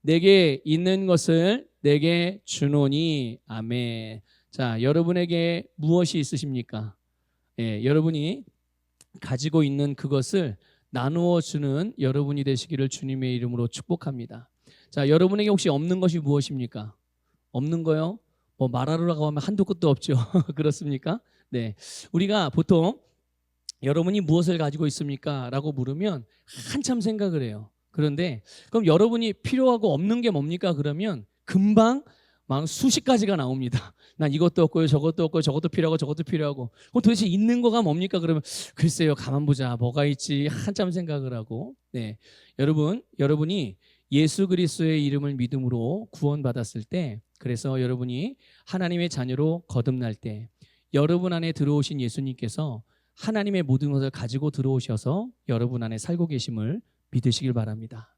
내게 있는 것을 내게 주노니. 아멘. 자, 여러분에게 무엇이 있으십니까? 예, 여러분이 가지고 있는 그것을 나누어 주는 여러분이 되시기를 주님의 이름으로 축복합니다. 자, 여러분에게 혹시 없는 것이 무엇입니까? 없는 거요? 뭐 말하려고 하면 한도 끝도 없죠. 그렇습니까? 네. 우리가 보통 여러분이 무엇을 가지고 있습니까? 라고 물으면 한참 생각을 해요. 그런데 그럼 여러분이 필요하고 없는 게 뭡니까? 그러면 금방 막 수십 가지가 나옵니다. 난 이것도 없고요, 저것도 없고요, 저것도 필요하고 저것도 필요하고. 그럼 도대체 있는 거가 뭡니까? 그러면 글쎄요, 가만 보자. 뭐가 있지? 한참 생각을 하고. 네. 여러분이 예수 그리스도의 이름을 믿음으로 구원받았을 때, 그래서 여러분이 하나님의 자녀로 거듭날 때 여러분 안에 들어오신 예수님께서 하나님의 모든 것을 가지고 들어오셔서 여러분 안에 살고 계심을 믿으시길 바랍니다.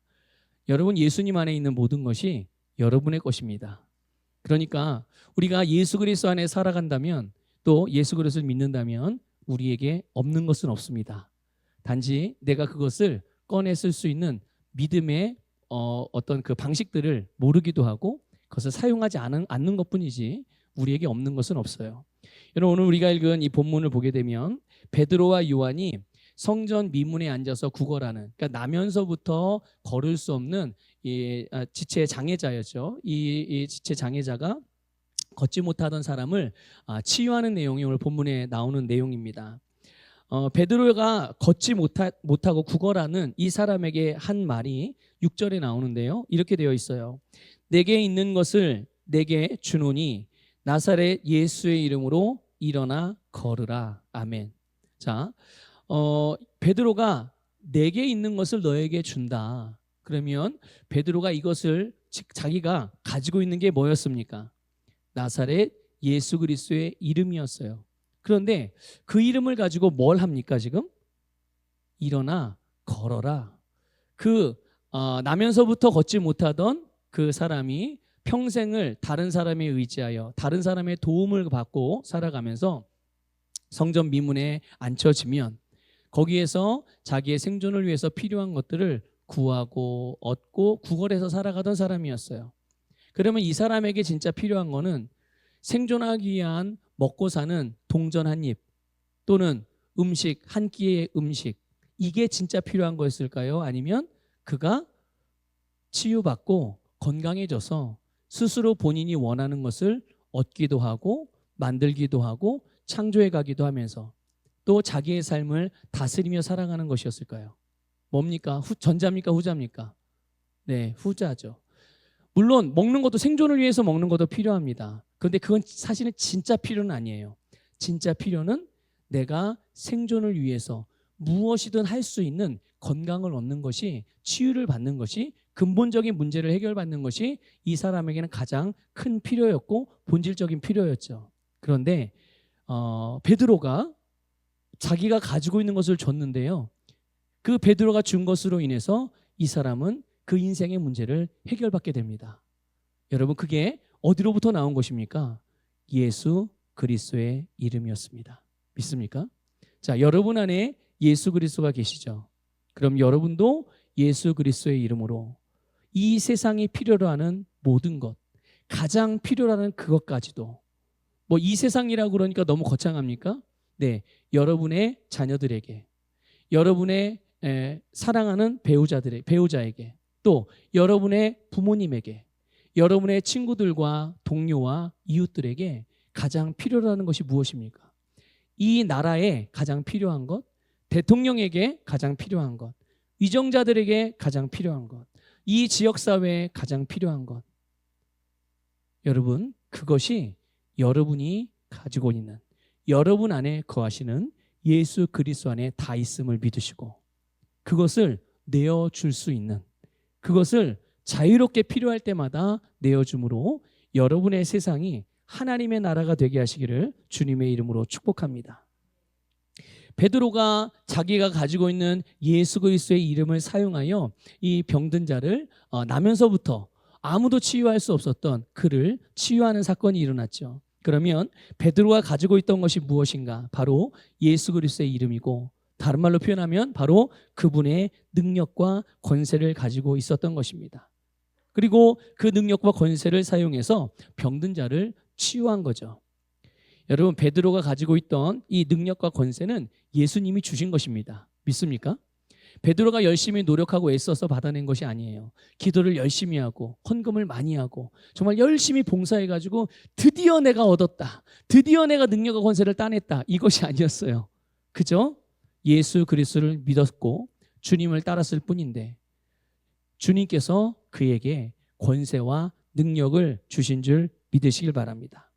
여러분, 예수님 안에 있는 모든 것이 여러분의 것입니다. 그러니까 우리가 예수 그리스도 안에 살아간다면, 또 예수 그리스도를 믿는다면 우리에게 없는 것은 없습니다. 단지 내가 그것을 꺼내 쓸 수 있는 믿음의 어떤 그 방식들을 모르기도 하고 그것을 사용하지 않는 것뿐이지 우리에게 없는 것은 없어요. 여러분, 오늘 우리가 읽은 이 본문을 보게 되면 베드로와 요한이 성전 미문에 앉아서 구걸하는, 그러니까 나면서부터 걸을 수 없는 이 지체 장애자였죠. 이 지체 장애자가 걷지 못하던 사람을 치유하는 내용이 오늘 본문에 나오는 내용입니다. 베드로가 걷지 못하고 구걸하는 이 사람에게 한 말이 6절에 나오는데요. 이렇게 되어 있어요. 내게 있는 것을 내게 주노니 나사렛 예수의 이름으로 일어나 걸으라. 아멘. 자, 베드로가 내게 있는 것을 너에게 준다. 그러면 베드로가 이것을 자기가 가지고 있는 게 뭐였습니까? 나사렛 예수 그리스도의 이름이었어요. 그런데 그 이름을 가지고 뭘 합니까 지금? 일어나 걸어라. 나면서부터 걷지 못하던 그 사람이 평생을 다른 사람에 의지하여 다른 사람의 도움을 받고 살아가면서 성전 미문에 앉혀지면 거기에서 자기의 생존을 위해서 필요한 것들을 구하고 얻고 구걸해서 살아가던 사람이었어요. 그러면 이 사람에게 진짜 필요한 거는 생존하기 위한 먹고 사는 동전 한 입 또는 음식 한 끼의 음식, 이게 진짜 필요한 거였을까요? 아니면 그가 치유받고 건강해져서 스스로 본인이 원하는 것을 얻기도 하고 만들기도 하고 창조해 가기도 하면서 또 자기의 삶을 다스리며 살아가는 것이었을까요? 뭡니까? 전자입니까? 후자입니까? 네, 후자죠. 물론 먹는 것도, 생존을 위해서 먹는 것도 필요합니다. 그런데 그건 사실은 진짜 필요는 아니에요. 진짜 필요는 내가 생존을 위해서 무엇이든 할 수 있는 건강을 얻는 것이, 치유를 받는 것이, 근본적인 문제를 해결받는 것이 이 사람에게는 가장 큰 필요였고 본질적인 필요였죠. 그런데 베드로가 자기가 가지고 있는 것을 줬는데요. 그 베드로가 준 것으로 인해서 이 사람은 그 인생의 문제를 해결받게 됩니다. 여러분, 그게 어디로부터 나온 것입니까? 예수 그리스도의 이름이었습니다. 믿습니까? 자, 여러분 안에 예수 그리스도가 계시죠? 그럼 여러분도 예수 그리스도의 이름으로 이 세상이 필요로 하는 모든 것, 가장 필요로 하는 그것까지도, 뭐 이 세상이라고 그러니까 너무 거창합니까? 네, 여러분의 자녀들에게, 여러분의 사랑하는 배우자에게, 또 여러분의 부모님에게, 여러분의 친구들과 동료와 이웃들에게 가장 필요로 하는 것이 무엇입니까? 이 나라에 가장 필요한 것, 대통령에게 가장 필요한 것, 위정자들에게 가장 필요한 것, 이 지역사회에 가장 필요한 것, 여러분, 그것이 여러분이 가지고 있는, 여러분 안에 거하시는 예수 그리스도 안에 다 있음을 믿으시고 그것을 내어줄 수 있는, 그것을 자유롭게 필요할 때마다 내어줌으로 여러분의 세상이 하나님의 나라가 되게 하시기를 주님의 이름으로 축복합니다. 베드로가 자기가 가지고 있는 예수 그리스도의 이름을 사용하여 이 병든 자를 나면서부터 아무도 치유할 수 없었던 그를 치유하는 사건이 일어났죠. 그러면 베드로가 가지고 있던 것이 무엇인가? 바로 예수 그리스도의 이름이고, 다른 말로 표현하면 바로 그분의 능력과 권세를 가지고 있었던 것입니다. 그리고 그 능력과 권세를 사용해서 병든 자를 치유한 거죠. 여러분, 베드로가 가지고 있던 이 능력과 권세는 예수님이 주신 것입니다. 믿습니까? 베드로가 열심히 노력하고 애써서 받아낸 것이 아니에요. 기도를 열심히 하고 헌금을 많이 하고 정말 열심히 봉사해가지고 드디어 내가 얻었다, 드디어 내가 능력과 권세를 따냈다, 이것이 아니었어요. 그죠? 예수 그리스도를 믿었고 주님을 따랐을 뿐인데 주님께서 그에게 권세와 능력을 주신 줄 믿으시길 바랍니다.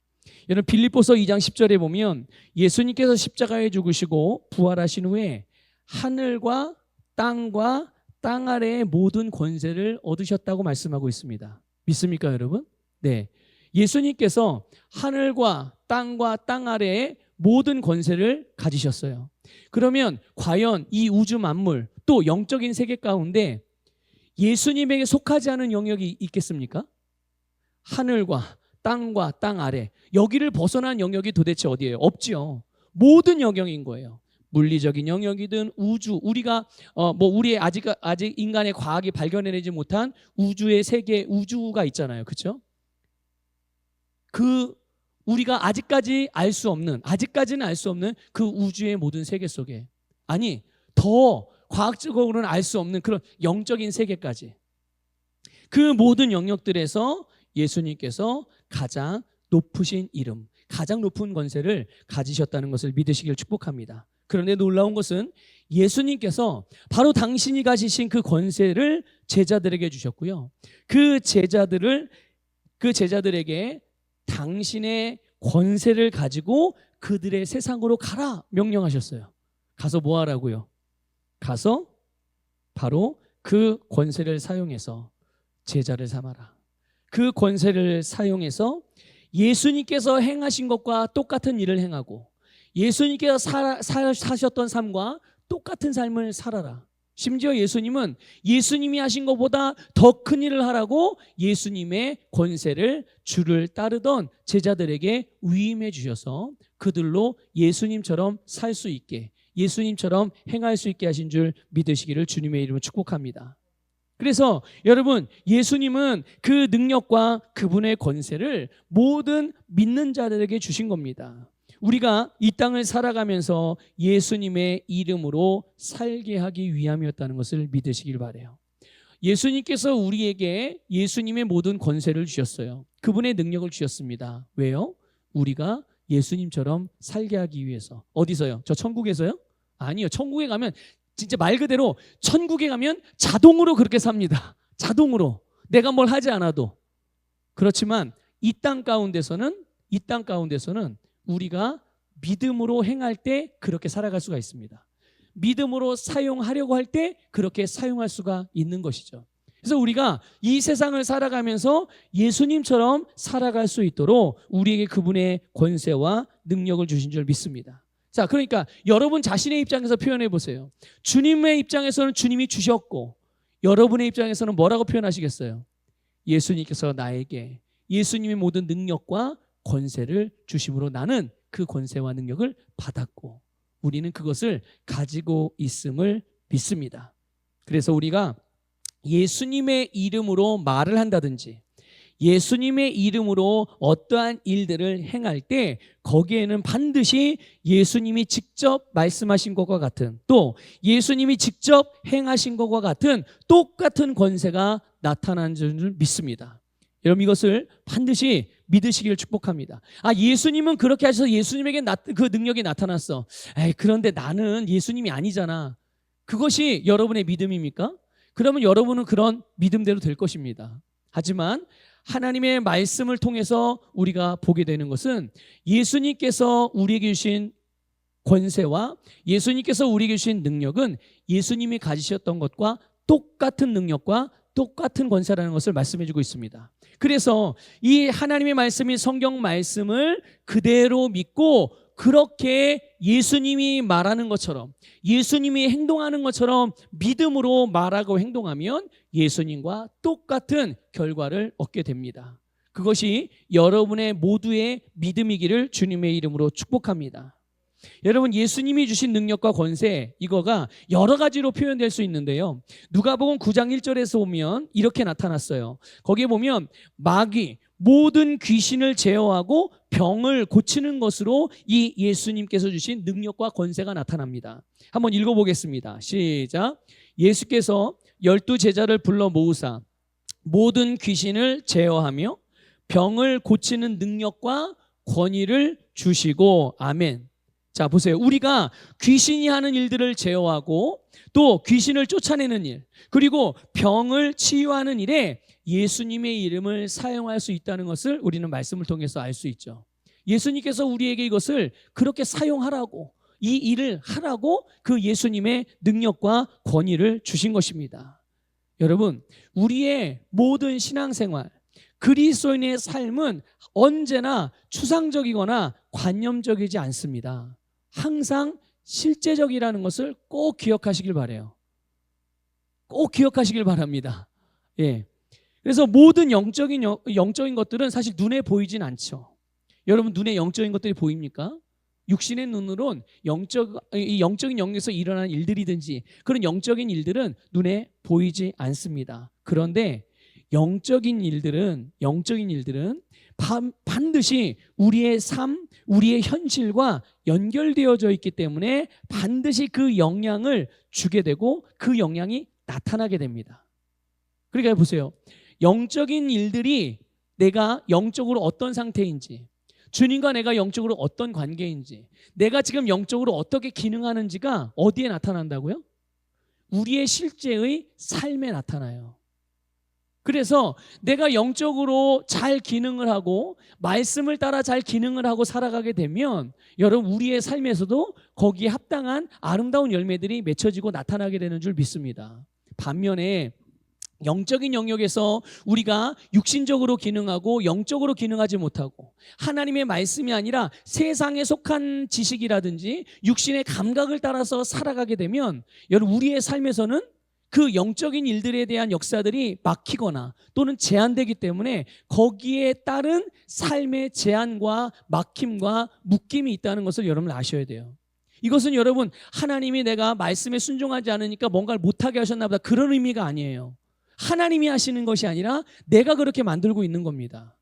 여러분, 빌립보서 2장 10절에 보면 예수님께서 십자가에 죽으시고 부활하신 후에 하늘과 땅과 땅 아래의 모든 권세를 얻으셨다고 말씀하고 있습니다. 믿습니까, 여러분? 네. 예수님께서 하늘과 땅 아래의 모든 권세를 가지셨어요. 그러면 과연 이 우주 만물 또 영적인 세계 가운데 예수님에게 속하지 않은 영역이 있겠습니까? 하늘과 땅 아래, 여기를 벗어난 영역이 도대체 어디예요? 없지요. 모든 영역인 거예요. 물리적인 영역이든 우주, 우리가 우리의 아직 인간의 과학이 발견해내지 못한 우주의 세계, 우주가 있잖아요. 그렇죠? 그 우리가 아직까지는 알 수 없는 그 우주의 모든 세계 속에, 아니 더 과학적으로는 알 수 없는 그런 영적인 세계까지, 그 모든 영역들에서 예수님께서 가장 높으신 이름, 가장 높은 권세를 가지셨다는 것을 믿으시길 축복합니다. 그런데 놀라운 것은 예수님께서 바로 당신이 가지신 그 권세를 제자들에게 주셨고요. 그 제자들에게 당신의 권세를 가지고 그들의 세상으로 가라 명령하셨어요. 가서 뭐 하라고요? 가서 바로 그 권세를 사용해서 제자를 삼아라. 그 권세를 사용해서 예수님께서 행하신 것과 똑같은 일을 행하고 예수님께서 사셨던 삶과 똑같은 삶을 살아라. 심지어 예수님은 예수님이 하신 것보다 더 큰 일을 하라고 예수님의 권세를 주를 따르던 제자들에게 위임해 주셔서 그들로 예수님처럼 살 수 있게, 예수님처럼 행할 수 있게 하신 줄 믿으시기를 주님의 이름으로 축복합니다. 그래서 여러분, 예수님은 그 능력과 그분의 권세를 모든 믿는 자들에게 주신 겁니다. 우리가 이 땅을 살아가면서 예수님의 이름으로 살게 하기 위함이었다는 것을 믿으시길 바라요. 예수님께서 우리에게 예수님의 모든 권세를 주셨어요. 그분의 능력을 주셨습니다. 왜요? 우리가 예수님처럼 살게 하기 위해서. 어디서요? 저 천국에서요? 아니요. 천국에 가면 진짜 말 그대로 천국에 가면 자동으로 그렇게 삽니다. 자동으로. 내가 뭘 하지 않아도. 그렇지만 이 땅 가운데서는 우리가 믿음으로 행할 때 그렇게 살아갈 수가 있습니다. 믿음으로 사용하려고 할 때 그렇게 사용할 수가 있는 것이죠. 그래서 우리가 이 세상을 살아가면서 예수님처럼 살아갈 수 있도록 우리에게 그분의 권세와 능력을 주신 줄 믿습니다. 자, 그러니까 여러분 자신의 입장에서 표현해 보세요. 주님의 입장에서는 주님이 주셨고 여러분의 입장에서는 뭐라고 표현하시겠어요? 예수님께서 나에게 예수님의 모든 능력과 권세를 주심으로 나는 그 권세와 능력을 받았고 우리는 그것을 가지고 있음을 믿습니다. 그래서 우리가 예수님의 이름으로 말을 한다든지 예수님의 이름으로 어떠한 일들을 행할 때 거기에는 반드시 예수님이 직접 말씀하신 것과 같은, 또 예수님이 직접 행하신 것과 같은 똑같은 권세가 나타나는 줄 믿습니다. 여러분, 이것을 반드시 믿으시기를 축복합니다. 예수님은 그렇게 하셔서 예수님에게 그 능력이 나타났어. 그런데 나는 예수님이 아니잖아. 그것이 여러분의 믿음입니까? 그러면 여러분은 그런 믿음대로 될 것입니다. 하지만 하나님의 말씀을 통해서 우리가 보게 되는 것은 예수님께서 우리에게 주신 권세와 예수님께서 우리에게 주신 능력은 예수님이 가지셨던 것과 똑같은 능력과 똑같은 권세라는 것을 말씀해 주고 있습니다. 그래서 이 하나님의 말씀인 성경 말씀을 그대로 믿고 그렇게 예수님이 말하는 것처럼 예수님이 행동하는 것처럼 믿음으로 말하고 행동하면 예수님과 똑같은 결과를 얻게 됩니다. 그것이 여러분의 모두의 믿음이기를 주님의 이름으로 축복합니다. 여러분, 예수님이 주신 능력과 권세, 이거가 여러 가지로 표현될 수 있는데요. 누가복음 9장 1절에서 보면 이렇게 나타났어요. 거기에 보면 마귀, 모든 귀신을 제어하고 병을 고치는 것으로 이 예수님께서 주신 능력과 권세가 나타납니다. 한번 읽어보겠습니다. 시작. 예수께서 12 제자를 불러 모으사 모든 귀신을 제어하며 병을 고치는 능력과 권위를 주시고. 아멘. 자, 보세요. 우리가 귀신이 하는 일들을 제어하고 또 귀신을 쫓아내는 일, 그리고 병을 치유하는 일에 예수님의 이름을 사용할 수 있다는 것을 우리는 말씀을 통해서 알 수 있죠. 예수님께서 우리에게 이것을 그렇게 사용하라고, 이 일을 하라고 그 예수님의 능력과 권위를 주신 것입니다. 여러분, 우리의 모든 신앙생활, 그리스도인의 삶은 언제나 추상적이거나 관념적이지 않습니다. 항상 실제적이라는 것을 꼭 기억하시길 바라요. 꼭 기억하시길 바랍니다. 예. 그래서 모든 영적인 것들은 사실 눈에 보이진 않죠. 여러분, 눈에 영적인 것들이 보입니까? 육신의 눈으론 영적인 영역에서 일어나는 일들이든지 그런 영적인 일들은 눈에 보이지 않습니다. 그런데 영적인 일들은 반드시 우리의 삶, 우리의 현실과 연결되어져 있기 때문에 반드시 그 영향을 주게 되고 그 영향이 나타나게 됩니다. 그러니까 보세요. 영적인 일들이 내가 영적으로 어떤 상태인지, 주님과 내가 영적으로 어떤 관계인지, 내가 지금 영적으로 어떻게 기능하는지가 어디에 나타난다고요? 우리의 실제의 삶에 나타나요. 그래서 내가 영적으로 잘 기능을 하고 말씀을 따라 잘 기능을 하고 살아가게 되면 여러분, 우리의 삶에서도 거기에 합당한 아름다운 열매들이 맺혀지고 나타나게 되는 줄 믿습니다. 반면에 영적인 영역에서 우리가 육신적으로 기능하고 영적으로 기능하지 못하고 하나님의 말씀이 아니라 세상에 속한 지식이라든지 육신의 감각을 따라서 살아가게 되면 여러분, 우리의 삶에서는 그 영적인 일들에 대한 역사들이 막히거나 또는 제한되기 때문에 거기에 따른 삶의 제한과 막힘과 묶임이 있다는 것을 여러분 아셔야 돼요. 이것은 여러분, 하나님이 내가 말씀에 순종하지 않으니까 뭔가를 못하게 하셨나 보다, 그런 의미가 아니에요. 하나님이 하시는 것이 아니라 내가 그렇게 만들고 있는 겁니다.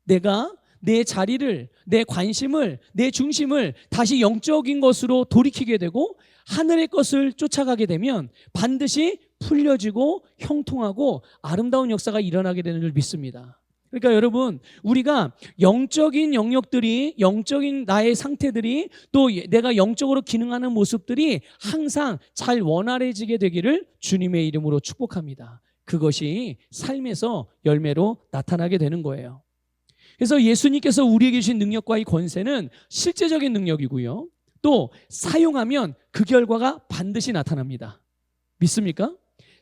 내가 내 자리를, 내 관심을, 내 중심을 다시 영적인 것으로 돌이키게 되고 하늘의 것을 쫓아가게 되면 반드시 풀려지고 형통하고 아름다운 역사가 일어나게 되는 줄 믿습니다. 그러니까 여러분, 우리가 영적인 영역들이, 영적인 나의 상태들이, 또 내가 영적으로 기능하는 모습들이 항상 잘 원활해지게 되기를 주님의 이름으로 축복합니다. 그것이 삶에서 열매로 나타나게 되는 거예요. 그래서 예수님께서 우리에게 주신 능력과 이 권세는 실제적인 능력이고요, 또 사용하면 그 결과가 반드시 나타납니다. 믿습니까?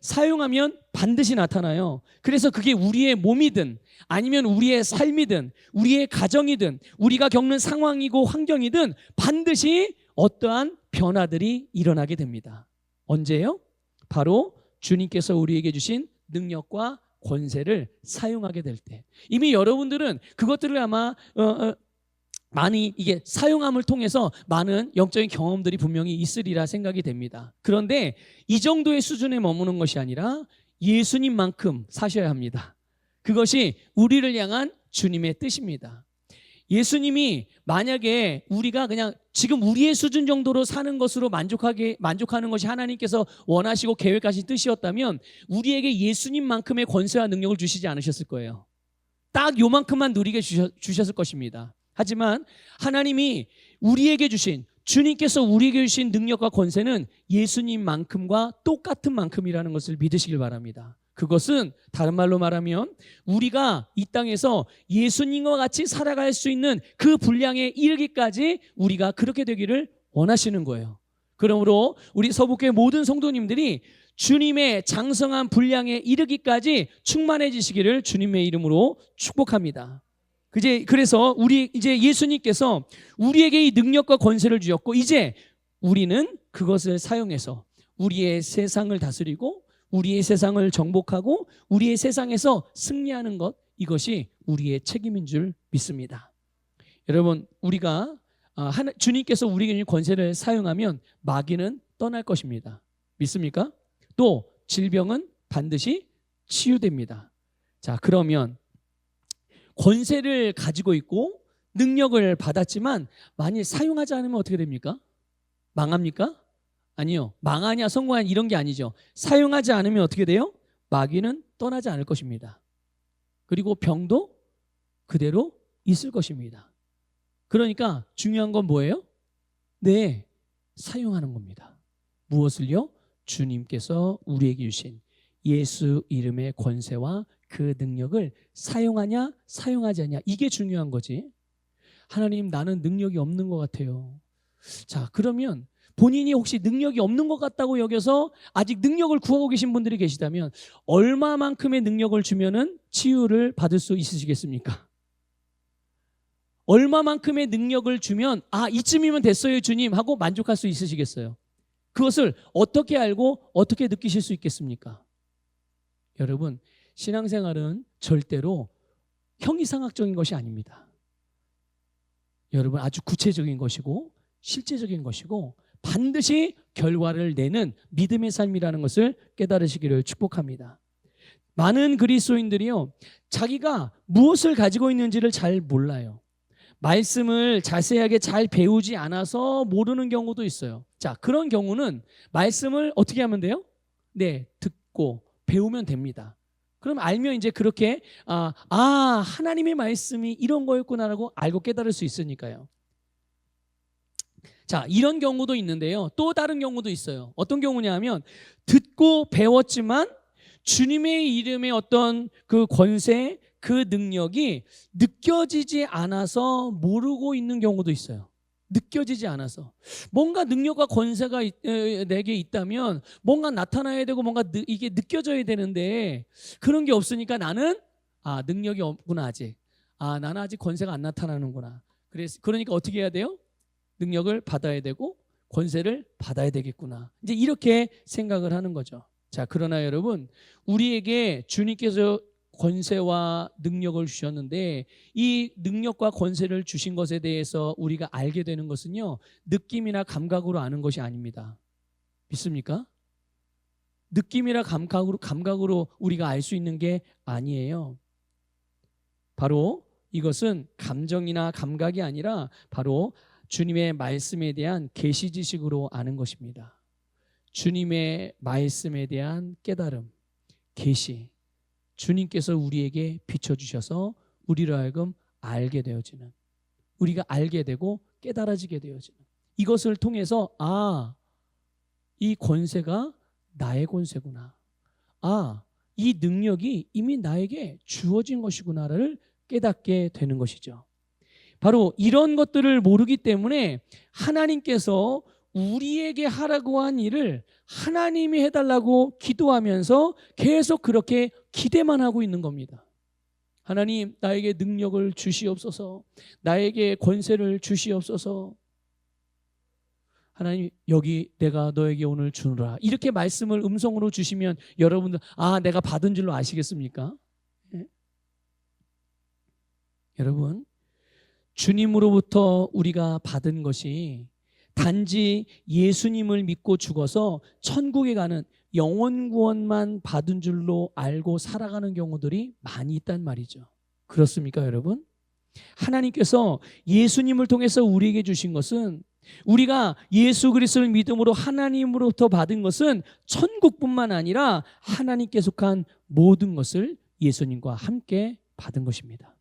사용하면 반드시 나타나요. 그래서 그게 우리의 몸이든 아니면 우리의 삶이든 우리의 가정이든 우리가 겪는 상황이고 환경이든 반드시 어떠한 변화들이 일어나게 됩니다. 언제요? 바로 주님께서 우리에게 주신 능력과 권세를 사용하게 될 때. 이미 여러분들은 그것들을 아마 많이 이게 사용함을 통해서 많은 영적인 경험들이 분명히 있으리라 생각이 됩니다. 그런데 이 정도의 수준에 머무는 것이 아니라 예수님만큼 사셔야 합니다. 그것이 우리를 향한 주님의 뜻입니다. 예수님이 만약에 우리가 그냥 지금 우리의 수준 정도로 사는 것으로 만족하는 것이 하나님께서 원하시고 계획하신 뜻이었다면 우리에게 예수님만큼의 권세와 능력을 주시지 않으셨을 거예요. 딱 요만큼만 누리게 주셨을 것입니다. 하지만 하나님이 우리에게 주신, 주님께서 우리에게 주신 능력과 권세는 예수님만큼과 똑같은 만큼이라는 것을 믿으시길 바랍니다. 그것은 다른 말로 말하면 우리가 이 땅에서 예수님과 같이 살아갈 수 있는 그 분량에 이르기까지 우리가 그렇게 되기를 원하시는 거예요. 그러므로 우리 서북교회 모든 성도님들이 주님의 장성한 분량에 이르기까지 충만해지시기를 주님의 이름으로 축복합니다. 그래서 이제 예수님께서 우리에게 이 능력과 권세를 주셨고, 이제 우리는 그것을 사용해서 우리의 세상을 다스리고 우리의 세상을 정복하고 우리의 세상에서 승리하는 것, 이것이 우리의 책임인 줄 믿습니다. 여러분, 우리가 주님께서 우리에게 권세를 사용하면 마귀는 떠날 것입니다. 믿습니까? 또 질병은 반드시 치유됩니다. 자, 그러면 권세를 가지고 있고 능력을 받았지만 만일 사용하지 않으면 어떻게 됩니까? 망합니까? 아니요. 망하냐 성공하냐 이런 게 아니죠. 사용하지 않으면 어떻게 돼요? 마귀는 떠나지 않을 것입니다. 그리고 병도 그대로 있을 것입니다. 그러니까 중요한 건 뭐예요? 네, 사용하는 겁니다. 무엇을요? 주님께서 우리에게 주신 예수 이름의 권세와 그 능력을 사용하냐 사용하지 않냐, 이게 중요한 거지. 하나님, 나는 능력이 없는 것 같아요. 자, 그러면 본인이 혹시 능력이 없는 것 같다고 여겨서 아직 능력을 구하고 계신 분들이 계시다면 얼마만큼의 능력을 주면은 치유를 받을 수 있으시겠습니까? 얼마만큼의 능력을 주면 이쯤이면 됐어요 주님 하고 만족할 수 있으시겠어요? 그것을 어떻게 알고 어떻게 느끼실 수 있겠습니까? 여러분, 신앙생활은 절대로 형이상학적인 것이 아닙니다. 여러분, 아주 구체적인 것이고 실제적인 것이고 반드시 결과를 내는 믿음의 삶이라는 것을 깨달으시기를 축복합니다. 많은 그리스도인들이요, 자기가 무엇을 가지고 있는지를 잘 몰라요. 말씀을 자세하게 잘 배우지 않아서 모르는 경우도 있어요. 자, 그런 경우는 말씀을 어떻게 하면 돼요? 네, 듣고 배우면 됩니다. 그럼 알면 이제 그렇게 하나님의 말씀이 이런 거였구나라고 알고 깨달을 수 있으니까요. 자, 이런 경우도 있는데요. 또 다른 경우도 있어요. 어떤 경우냐 하면 듣고 배웠지만 주님의 이름의 어떤 그 권세, 그 능력이 느껴지지 않아서 모르고 있는 경우도 있어요. 느껴지지 않아서. 뭔가 능력과 권세가 내게 있다면 뭔가 나타나야 되고 뭔가 이게 느껴져야 되는데 그런 게 없으니까 나는 능력이 없구나 아직. 나는 아직 권세가 안 나타나는구나. 그러니까 어떻게 해야 돼요? 능력을 받아야 되고 권세를 받아야 되겠구나. 이제 이렇게 생각을 하는 거죠. 자, 그러나 여러분, 우리에게 주님께서 권세와 능력을 주셨는데 이 능력과 권세를 주신 것에 대해서 우리가 알게 되는 것은요, 느낌이나 감각으로 아는 것이 아닙니다. 믿습니까? 느낌이나 감각으로 우리가 알 수 있는 게 아니에요. 바로 이것은 감정이나 감각이 아니라 바로 주님의 말씀에 대한 계시 지식으로 아는 것입니다. 주님의 말씀에 대한 깨달음, 계시. 주님께서 우리에게 비춰주셔서 우리로 하여금 알게 되어지는, 우리가 알게 되고 깨달아지게 되어지는, 이것을 통해서 이 권세가 나의 권세구나, 이 능력이 이미 나에게 주어진 것이구나를 깨닫게 되는 것이죠. 바로 이런 것들을 모르기 때문에 하나님께서 우리에게 하라고 한 일을 하나님이 해달라고 기도하면서 계속 그렇게 기대만 하고 있는 겁니다. 하나님, 나에게 능력을 주시옵소서, 나에게 권세를 주시옵소서. 하나님, 여기 내가 너에게 오늘 주노라, 이렇게 말씀을 음성으로 주시면 여러분들 내가 받은 줄로 아시겠습니까? 네? 여러분, 주님으로부터 우리가 받은 것이 단지 예수님을 믿고 죽어서 천국에 가는 영원 구원만 받은 줄로 알고 살아가는 경우들이 많이 있단 말이죠. 그렇습니까, 여러분? 하나님께서 예수님을 통해서 우리에게 주신 것은, 우리가 예수 그리스도를 믿음으로 하나님으로부터 받은 것은 천국뿐만 아니라 하나님께 속한 모든 것을 예수님과 함께 받은 것입니다.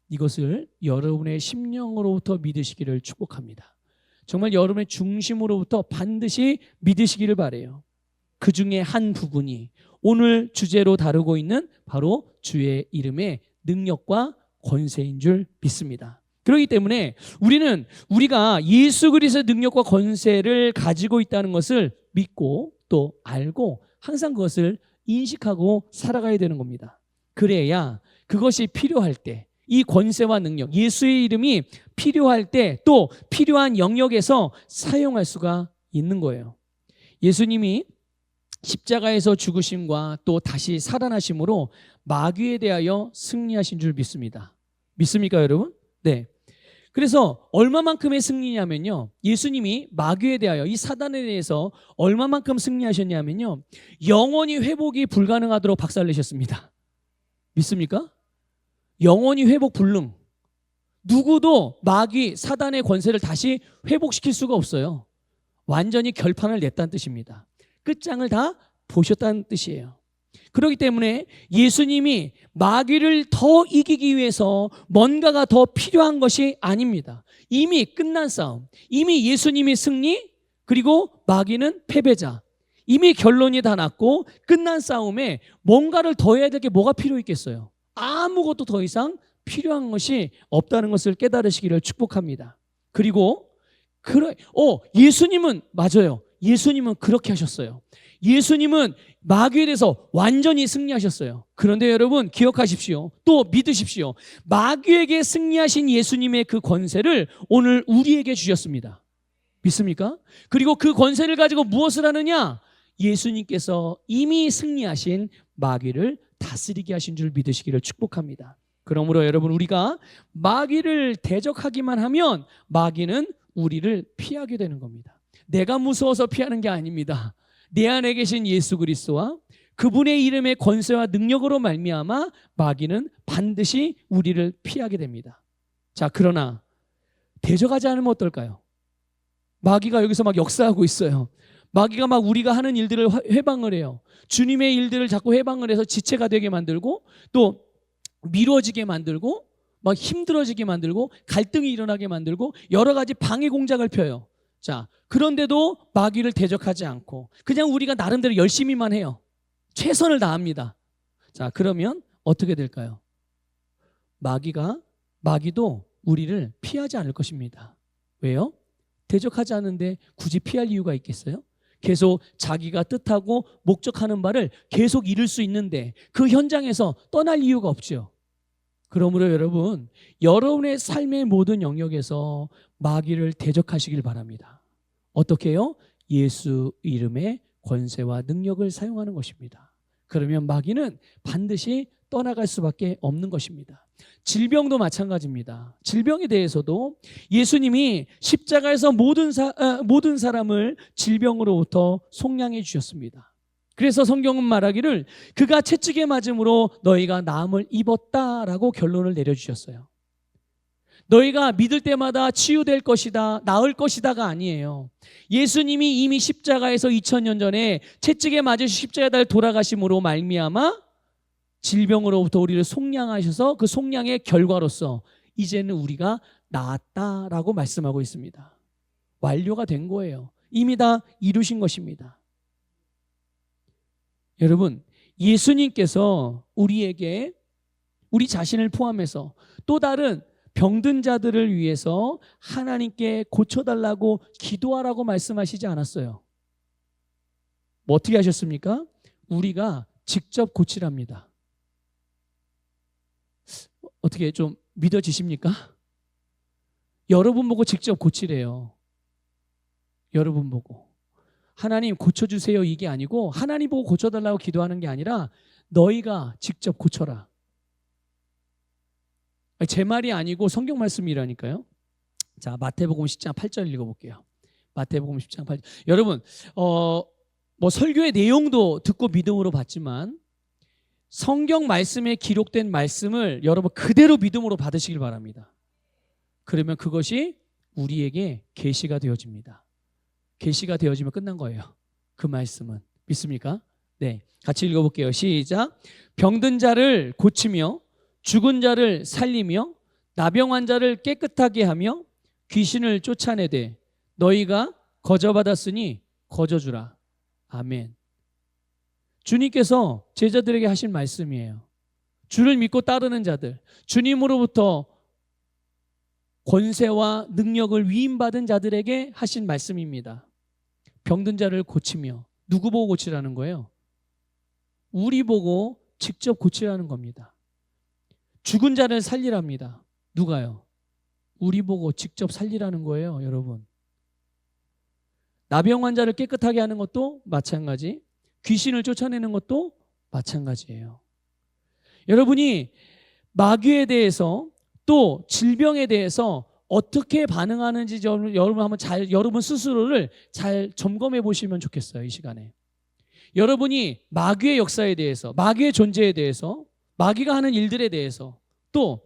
이것을 여러분의 심령으로부터 믿으시기를 축복합니다. 정말 여러분의 중심으로부터 반드시 믿으시기를 바라요. 그 중에 한 부분이 오늘 주제로 다루고 있는 바로 주의 이름의 능력과 권세인 줄 믿습니다. 그렇기 때문에 우리가 예수 그리스도의 능력과 권세를 가지고 있다는 것을 믿고 또 알고 항상 그것을 인식하고 살아가야 되는 겁니다. 그래야 그것이 필요할 때, 이 권세와 능력, 예수의 이름이 필요할 때 또 필요한 영역에서 사용할 수가 있는 거예요. 예수님이 십자가에서 죽으심과 또 다시 살아나심으로 마귀에 대하여 승리하신 줄 믿습니다. 믿습니까, 여러분? 네. 그래서 얼마만큼의 승리냐면요, 예수님이 마귀에 대하여, 이 사단에 대해서 얼마만큼 승리하셨냐면요, 영원히 회복이 불가능하도록 박살내셨습니다. 믿습니까? 영원히 회복 불능. 누구도 마귀 사단의 권세를 다시 회복시킬 수가 없어요. 완전히 결판을 냈다는 뜻입니다. 끝장을 다 보셨다는 뜻이에요. 그렇기 때문에 예수님이 마귀를 더 이기기 위해서 뭔가가 더 필요한 것이 아닙니다. 이미 끝난 싸움, 이미 예수님이 승리, 그리고 마귀는 패배자. 이미 결론이 다 났고 끝난 싸움에 뭔가를 더 해야 될 게 뭐가 필요 있겠어요? 아무것도 더 이상 필요한 것이 없다는 것을 깨달으시기를 축복합니다. 그리고 예수님은 맞아요. 예수님은 그렇게 하셨어요. 예수님은 마귀에 대해서 완전히 승리하셨어요. 그런데 여러분 기억하십시오. 또 믿으십시오. 마귀에게 승리하신 예수님의 그 권세를 오늘 우리에게 주셨습니다. 믿습니까? 그리고 그 권세를 가지고 무엇을 하느냐? 예수님께서 이미 승리하신 마귀를 다스리게 하신 줄 믿으시기를 축복합니다. 그러므로 여러분, 우리가 마귀를 대적하기만 하면 마귀는 우리를 피하게 되는 겁니다. 내가 무서워서 피하는 게 아닙니다. 내 안에 계신 예수 그리스도와 그분의 이름의 권세와 능력으로 말미암아 마귀는 반드시 우리를 피하게 됩니다. 자, 그러나 대적하지 않으면 어떨까요? 마귀가 여기서 막 역사하고 있어요. 마귀가 막 우리가 하는 일들을 회방을 해요. 주님의 일들을 자꾸 회방을 해서 지체가 되게 만들고, 또 미뤄지게 만들고, 막 힘들어지게 만들고, 갈등이 일어나게 만들고, 여러 가지 방해 공작을 펴요. 자, 그런데도 마귀를 대적하지 않고 그냥 우리가 나름대로 열심히만 해요. 최선을 다합니다. 자, 그러면 어떻게 될까요? 마귀도 우리를 피하지 않을 것입니다. 왜요? 대적하지 않는데 굳이 피할 이유가 있겠어요? 계속 자기가 뜻하고 목적하는 바를 계속 이룰 수 있는데 그 현장에서 떠날 이유가 없죠. 그러므로 여러분, 여러분의 삶의 모든 영역에서 마귀를 대적하시길 바랍니다. 어떻게 해요? 예수 이름의 권세와 능력을 사용하는 것입니다. 그러면 마귀는 반드시 떠나갈 수밖에 없는 것입니다. 질병도 마찬가지입니다. 질병에 대해서도 예수님이 십자가에서 모든 사람을 질병으로부터 속량해 주셨습니다. 그래서 성경은 말하기를 그가 채찍에 맞음으로 너희가 나음을 입었다라고 결론을 내려주셨어요. 너희가 믿을 때마다 치유될 것이다, 나을 것이다가 아니에요. 예수님이 이미 십자가에서 2000년 전에 채찍에 맞으시 십자가에 달려 돌아가심으로 말미암아 질병으로부터 우리를 속량하셔서 그 속량의 결과로서 이제는 우리가 나았다라고 말씀하고 있습니다. 완료가 된 거예요. 이미 다 이루신 것입니다. 여러분, 예수님께서 우리에게, 우리 자신을 포함해서 또 다른 병든 자들을 위해서 하나님께 고쳐달라고 기도하라고 말씀하시지 않았어요. 뭐 어떻게 하셨습니까? 우리가 직접 고치랍니다. 어떻게 좀 믿어지십니까? 여러분 보고 직접 고치래요. 여러분 보고. 하나님 고쳐주세요 이게 아니고 하나님 보고 고쳐달라고 기도하는 게 아니라 너희가 직접 고쳐라. 제 말이 아니고 성경 말씀이라니까요. 자, 마태복음 10장 8절 읽어볼게요. 마태복음 10장 8절. 여러분, 뭐 설교의 내용도 듣고 믿음으로 받지만 성경 말씀에 기록된 말씀을 여러분 그대로 믿음으로 받으시길 바랍니다. 그러면 그것이 우리에게 계시가 되어집니다. 계시가 되어지면 끝난 거예요. 그 말씀은. 믿습니까? 네, 같이 읽어볼게요. 시작. 병든 자를 고치며 죽은 자를 살리며 나병한 자를 깨끗하게 하며 귀신을 쫓아내되 너희가 거저받았으니 거저주라. 아멘. 주님께서 제자들에게 하신 말씀이에요. 주를 믿고 따르는 자들, 주님으로부터 권세와 능력을 위임받은 자들에게 하신 말씀입니다. 병든 자를 고치며. 누구 보고 고치라는 거예요? 우리 보고 직접 고치라는 겁니다. 죽은 자를 살리랍니다. 누가요? 우리 보고 직접 살리라는 거예요, 여러분. 나병 환자를 깨끗하게 하는 것도 마찬가지, 귀신을 쫓아내는 것도 마찬가지예요. 여러분이 마귀에 대해서 또 질병에 대해서 어떻게 반응하는지 여러분 한번 여러분 스스로를 잘 점검해 보시면 좋겠어요. 이 시간에 여러분이 마귀의 역사에 대해서, 마귀의 존재에 대해서, 마귀가 하는 일들에 대해서, 또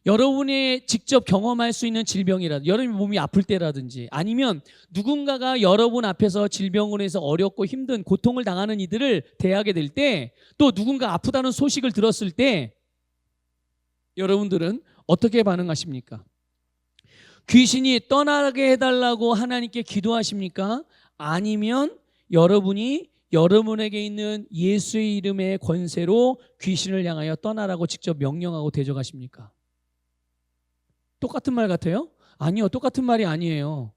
여러분이 직접 경험할 수 있는 질병이라든지, 여러분 몸이 아플 때라든지, 아니면 누군가가 여러분 앞에서 질병으로 해서 어렵고 힘든 고통을 당하는 이들을 대하게 될 때, 또 누군가 아프다는 소식을 들었을 때 여러분들은 어떻게 반응하십니까? 귀신이 떠나게 해달라고 하나님께 기도하십니까? 아니면 여러분이 여러분에게 있는 예수의 이름의 권세로 귀신을 향하여 떠나라고 직접 명령하고 대적하십니까? 똑같은 말 같아요? 아니요, 똑같은 말이 아니에요.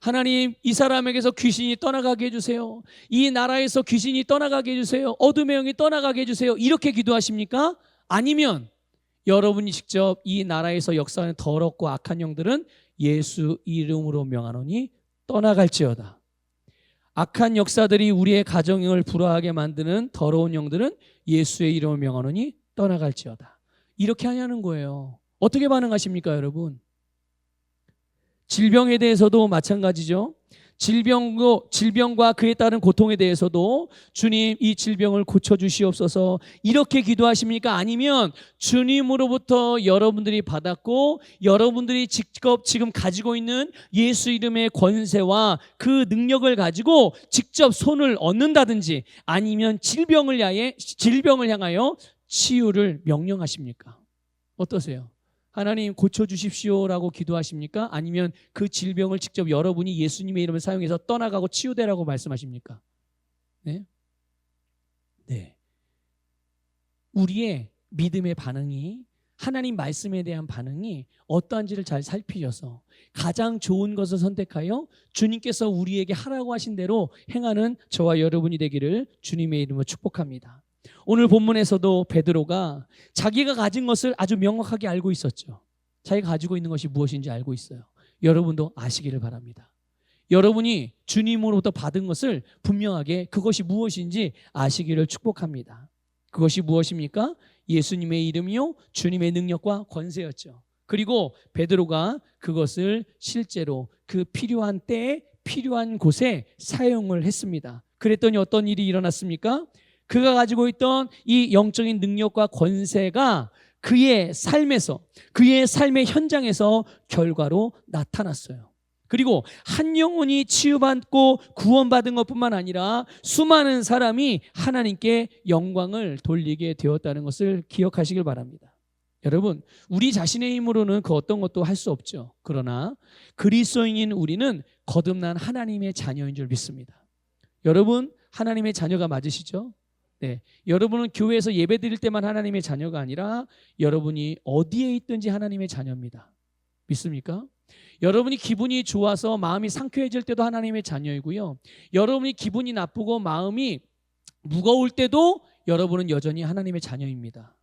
하나님, 이 사람에게서 귀신이 떠나가게 해주세요. 이 나라에서 귀신이 떠나가게 해주세요. 어둠의 영이 떠나가게 해주세요. 이렇게 기도하십니까? 아니면 여러분이 직접 이 나라에서 역사하는 더럽고 악한 영들은 예수 이름으로 명하노니 떠나갈지어다. 악한 역사들이 우리의 가정을 불화하게 만드는 더러운 영들은 예수의 이름을 명하노니 떠나갈지어다. 이렇게 하냐는 거예요. 어떻게 반응하십니까, 여러분? 질병에 대해서도 마찬가지죠. 질병과 그에 따른 고통에 대해서도 주님, 이 질병을 고쳐주시옵소서 이렇게 기도하십니까? 아니면 주님으로부터 여러분들이 받았고 여러분들이 직접 지금 가지고 있는 예수 이름의 권세와 그 능력을 가지고 직접 손을 얻는다든지, 아니면 질병을 향하여 치유를 명령하십니까? 어떠세요? 하나님 고쳐주십시오라고 기도하십니까? 아니면 그 질병을 직접 여러분이 예수님의 이름을 사용해서 떠나가고 치유되라고 말씀하십니까? 네? 네. 우리의 믿음의 반응이, 하나님 말씀에 대한 반응이 어떠한지를 잘 살피셔서 가장 좋은 것을 선택하여 주님께서 우리에게 하라고 하신 대로 행하는 저와 여러분이 되기를 주님의 이름으로 축복합니다. 오늘 본문에서도 베드로가 자기가 가진 것을 아주 명확하게 알고 있었죠. 자기가 가지고 있는 것이 무엇인지 알고 있어요. 여러분도 아시기를 바랍니다. 여러분이 주님으로부터 받은 것을 분명하게 그것이 무엇인지 아시기를 축복합니다. 그것이 무엇입니까? 예수님의 이름이요 주님의 능력과 권세였죠. 그리고 베드로가 그것을 실제로 그 필요한 때에 필요한 곳에 사용을 했습니다. 그랬더니 어떤 일이 일어났습니까? 그가 가지고 있던 이 영적인 능력과 권세가 그의 삶에서, 그의 삶의 현장에서 결과로 나타났어요. 그리고 한 영혼이 치유받고 구원받은 것뿐만 아니라 수많은 사람이 하나님께 영광을 돌리게 되었다는 것을 기억하시길 바랍니다. 여러분, 우리 자신의 힘으로는 그 어떤 것도 할 수 없죠. 그러나 그리스도인인 우리는 거듭난 하나님의 자녀인 줄 믿습니다. 여러분, 하나님의 자녀가 맞으시죠? 네, 여러분은 교회에서 예배 드릴 때만 하나님의 자녀가 아니라 여러분이 어디에 있든지 하나님의 자녀입니다. 믿습니까? 여러분이 기분이 좋아서 마음이 상쾌해질 때도 하나님의 자녀이고요. 여러분이 기분이 나쁘고 마음이 무거울 때도 여러분은 여전히 하나님의 자녀입니다.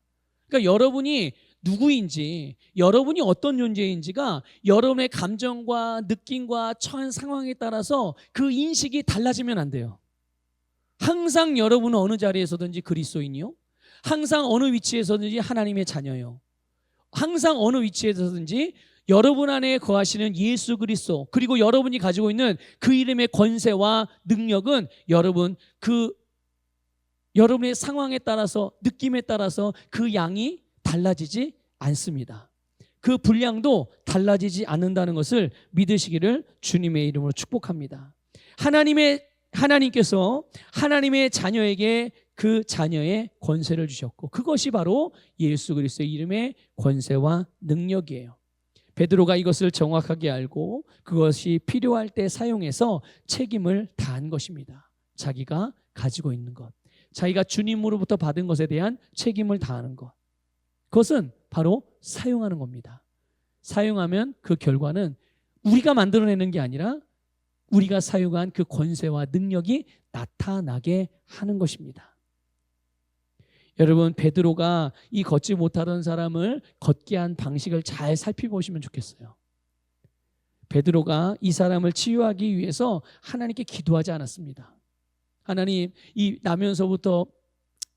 그러니까 여러분이 누구인지, 여러분이 어떤 존재인지가 여러분의 감정과 느낌과 처한 상황에 따라서 그 인식이 달라지면 안 돼요. 항상 여러분은 어느 자리에서든지 그리스도인이요, 항상 어느 위치에서든지 하나님의 자녀요, 항상 어느 위치에서든지 여러분 안에 거하시는 예수 그리스도, 그리고 여러분이 가지고 있는 그 이름의 권세와 능력은 여러분의 상황에 따라서, 느낌에 따라서 그 양이 달라지지 않습니다. 그 분량도 달라지지 않는다는 것을 믿으시기를 주님의 이름으로 축복합니다. 하나님께서 하나님의 자녀에게 그 자녀의 권세를 주셨고, 그것이 바로 예수 그리스도의 이름의 권세와 능력이에요. 베드로가 이것을 정확하게 알고 그것이 필요할 때 사용해서 책임을 다한 것입니다. 자기가 가지고 있는 것, 자기가 주님으로부터 받은 것에 대한 책임을 다하는 것, 그것은 바로 사용하는 겁니다. 사용하면 그 결과는 우리가 만들어내는 게 아니라 우리가 사용한 그 권세와 능력이 나타나게 하는 것입니다. 여러분, 베드로가 이 걷지 못하던 사람을 걷게 한 방식을 잘 살펴보시면 좋겠어요. 베드로가 이 사람을 치유하기 위해서 하나님께 기도하지 않았습니다. 하나님, 이 나면서부터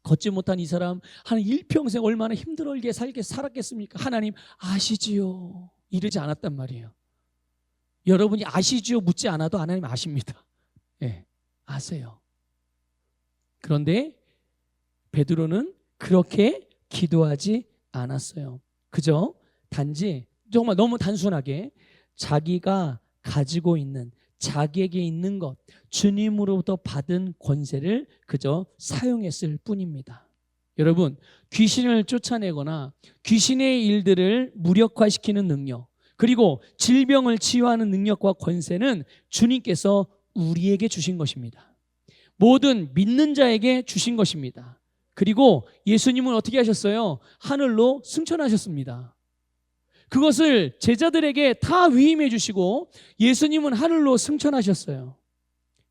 걷지 못한 이 사람 한 일평생 얼마나 힘들게 살았겠습니까? 하나님 아시지요. 이르지 않았단 말이에요. 여러분이 아시지요? 묻지 않아도 하나님 아십니다. 예, 아세요. 그런데 베드로는 그렇게 기도하지 않았어요. 그저 단지 정말 너무 단순하게 자기가 가지고 있는, 자기에게 있는 것, 주님으로부터 받은 권세를 그저 사용했을 뿐입니다. 여러분, 귀신을 쫓아내거나 귀신의 일들을 무력화시키는 능력, 그리고 질병을 치유하는 능력과 권세는 주님께서 우리에게 주신 것입니다. 모든 믿는 자에게 주신 것입니다. 그리고 예수님은 어떻게 하셨어요? 하늘로 승천하셨습니다. 그것을 제자들에게 다 위임해 주시고 예수님은 하늘로 승천하셨어요.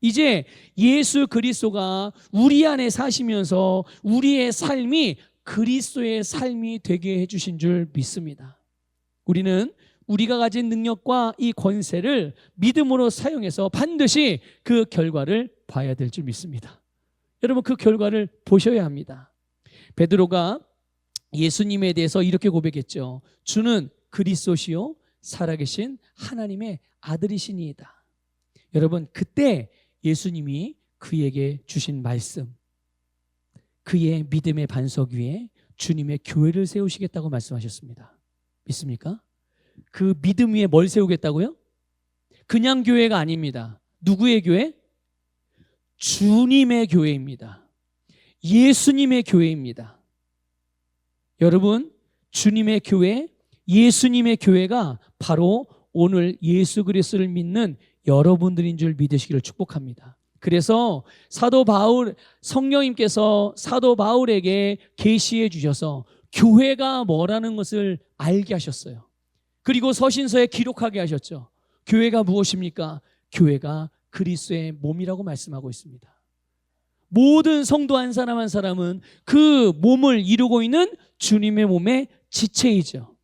이제 예수 그리스도가 우리 안에 사시면서 우리의 삶이 그리스도의 삶이 되게 해주신 줄 믿습니다. 우리는 우리가 가진 능력과 이 권세를 믿음으로 사용해서 반드시 그 결과를 봐야 될 줄 믿습니다. 여러분, 그 결과를 보셔야 합니다. 베드로가 예수님에 대해서 이렇게 고백했죠. 주는 그리스도시요 살아계신 하나님의 아들이시니이다. 여러분, 그때 예수님이 그에게 주신 말씀, 그의 믿음의 반석 위에 주님의 교회를 세우시겠다고 말씀하셨습니다. 믿습니까? 그 믿음 위에 뭘 세우겠다고요? 그냥 교회가 아닙니다. 누구의 교회? 주님의 교회입니다. 예수님의 교회입니다. 여러분, 주님의 교회, 예수님의 교회가 바로 오늘 예수 그리스도를 믿는 여러분들인 줄 믿으시기를 축복합니다. 그래서 성령님께서 사도 바울에게 계시해 주셔서 교회가 뭐라는 것을 알게 하셨어요. 그리고 서신서에 기록하게 하셨죠. 교회가 무엇입니까? 교회가 그리스도의 몸이라고 말씀하고 있습니다. 모든 성도 한 사람 한 사람은 그 몸을 이루고 있는 주님의 몸의 지체이죠.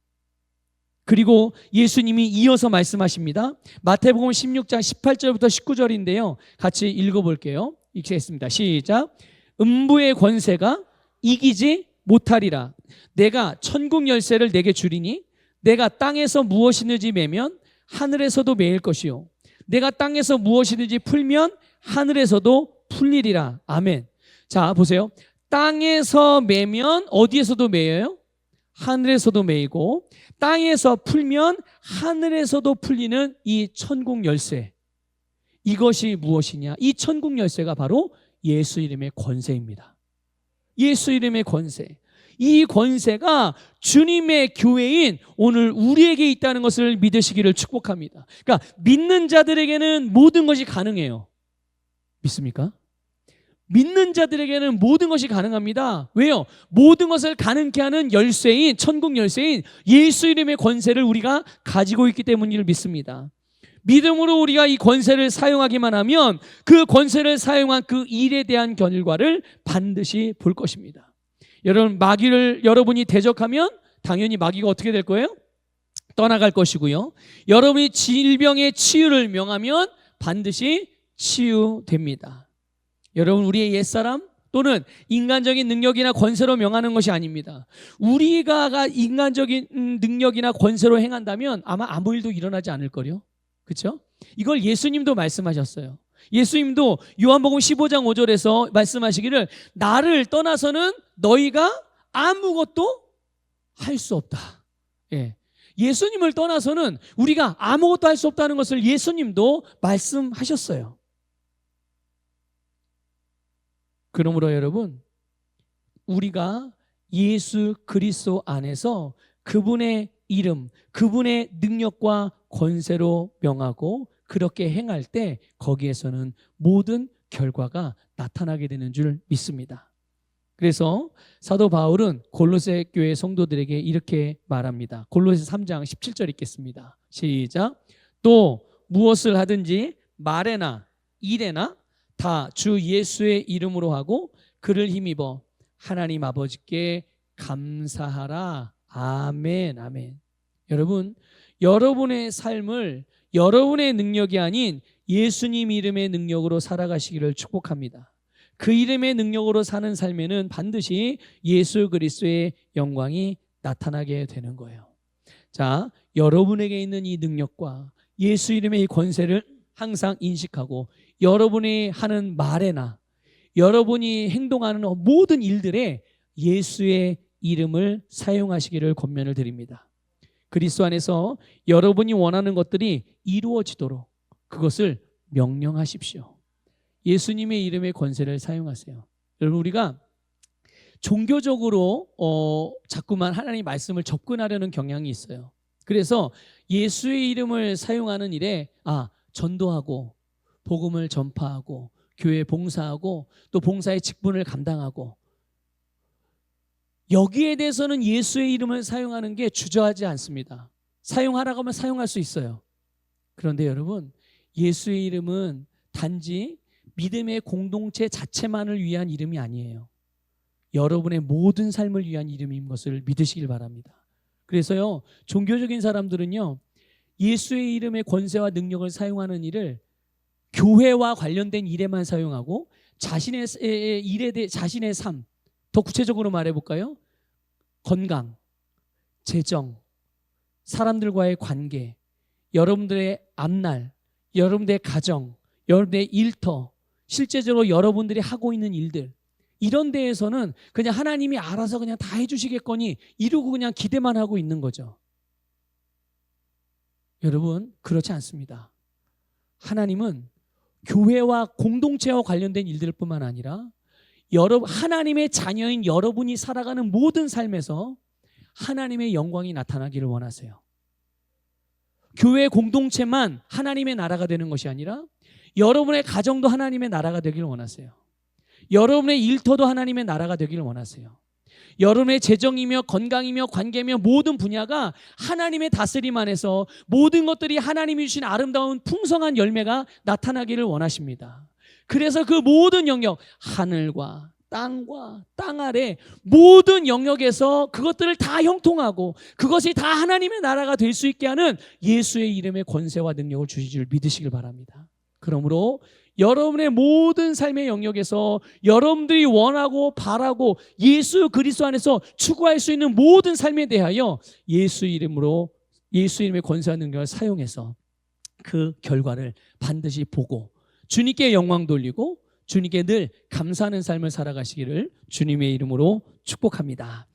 그리고 예수님이 이어서 말씀하십니다. 마태복음 16장 18절부터 19절인데요. 같이 읽어볼게요. 읽겠습니다. 시작. 음부의 권세가 이기지 못하리라. 내가 천국 열쇠를 내게 주리니 내가 땅에서 무엇이든지 매면 하늘에서도 매일 것이요 내가 땅에서 무엇이든지 풀면 하늘에서도 풀리리라. 아멘. 자, 보세요. 땅에서 매면 어디에서도 매여요? 하늘에서도 매이고, 땅에서 풀면 하늘에서도 풀리는 이 천국 열쇠, 이것이 무엇이냐? 이 천국 열쇠가 바로 예수 이름의 권세입니다. 예수 이름의 권세. 이 권세가 주님의 교회인 오늘 우리에게 있다는 것을 믿으시기를 축복합니다. 그러니까 믿는 자들에게는 모든 것이 가능해요. 믿습니까? 믿는 자들에게는 모든 것이 가능합니다. 왜요? 모든 것을 가능케 하는 열쇠인, 천국 열쇠인 예수 이름의 권세를 우리가 가지고 있기 때문을 믿습니다. 믿음으로 우리가 이 권세를 사용하기만 하면 그 권세를 사용한 그 일에 대한 결과를 반드시 볼 것입니다. 여러분, 마귀를 여러분이 대적하면 당연히 마귀가 어떻게 될 거예요? 떠나갈 것이고요. 여러분이 질병의 치유를 명하면 반드시 치유됩니다. 여러분, 우리의 옛사람 또는 인간적인 능력이나 권세로 명하는 것이 아닙니다. 우리가 인간적인 능력이나 권세로 행한다면 아마 아무 일도 일어나지 않을 거요. 그렇죠? 이걸 예수님도 말씀하셨어요. 예수님도 요한복음 15장 5절에서 말씀하시기를 나를 떠나서는 너희가 아무것도 할 수 없다. 예. 예수님을 떠나서는 우리가 아무것도 할 수 없다는 것을 예수님도 말씀하셨어요. 그러므로 여러분, 우리가 예수 그리스도 안에서 그분의 이름, 그분의 능력과 권세로 명하고 그렇게 행할 때 거기에서는 모든 결과가 나타나게 되는 줄 믿습니다. 그래서 사도 바울은 골로새 교회 성도들에게 이렇게 말합니다. 골로새 3장 17절 읽겠습니다. 시작. 또 무엇을 하든지 말에나 일에나 다 주 예수의 이름으로 하고 그를 힘입어 하나님 아버지께 감사하라. 아멘. 아멘. 여러분, 여러분의 삶을 여러분의 능력이 아닌 예수님 이름의 능력으로 살아가시기를 축복합니다. 그 이름의 능력으로 사는 삶에는 반드시 예수 그리스도의 영광이 나타나게 되는 거예요. 자, 여러분에게 있는 이 능력과 예수 이름의 이 권세를 항상 인식하고 여러분이 하는 말에나 여러분이 행동하는 모든 일들에 예수의 이름을 사용하시기를 권면을 드립니다. 그리스도 안에서 여러분이 원하는 것들이 이루어지도록 그것을 명령하십시오. 예수님의 이름의 권세를 사용하세요. 여러분, 우리가 종교적으로 자꾸만 하나님 말씀을 접근하려는 경향이 있어요. 그래서 예수의 이름을 사용하는 일에 전도하고 복음을 전파하고 교회 봉사하고 또 봉사의 직분을 감당하고, 여기에 대해서는 예수의 이름을 사용하는 게 주저하지 않습니다. 사용하라고 하면 사용할 수 있어요. 그런데 여러분, 예수의 이름은 단지 믿음의 공동체 자체만을 위한 이름이 아니에요. 여러분의 모든 삶을 위한 이름인 것을 믿으시길 바랍니다. 그래서요, 종교적인 사람들은요, 예수의 이름의 권세와 능력을 사용하는 일을 교회와 관련된 일에만 사용하고 자신의 일에 대해 자신의 삶, 더 구체적으로 말해볼까요? 건강, 재정, 사람들과의 관계, 여러분들의 앞날, 여러분들의 가정, 여러분들의 일터, 실제적으로 여러분들이 하고 있는 일들, 이런 데에서는 그냥 하나님이 알아서 그냥 다 해주시겠거니 이러고 그냥 기대만 하고 있는 거죠. 여러분, 그렇지 않습니다. 하나님은 교회와 공동체와 관련된 일들 뿐만 아니라 하나님의 자녀인 여러분이 살아가는 모든 삶에서 하나님의 영광이 나타나기를 원하세요. 교회 공동체만 하나님의 나라가 되는 것이 아니라 여러분의 가정도 하나님의 나라가 되기를 원하세요. 여러분의 일터도 하나님의 나라가 되기를 원하세요. 여러분의 재정이며 건강이며 관계며 모든 분야가 하나님의 다스림 안에서 모든 것들이 하나님이 주신 아름다운 풍성한 열매가 나타나기를 원하십니다. 그래서 그 모든 영역, 하늘과 땅과 땅 아래 모든 영역에서 그것들을 다 형통하고 그것이 다 하나님의 나라가 될 수 있게 하는 예수의 이름의 권세와 능력을 주실 줄 믿으시길 바랍니다. 그러므로 여러분의 모든 삶의 영역에서 여러분들이 원하고 바라고 예수 그리스도 안에서 추구할 수 있는 모든 삶에 대하여 예수 이름으로, 예수 이름의 권세와 능력을 사용해서 그 결과를 반드시 보고 주님께 영광 돌리고 주님께 늘 감사하는 삶을 살아가시기를 주님의 이름으로 축복합니다.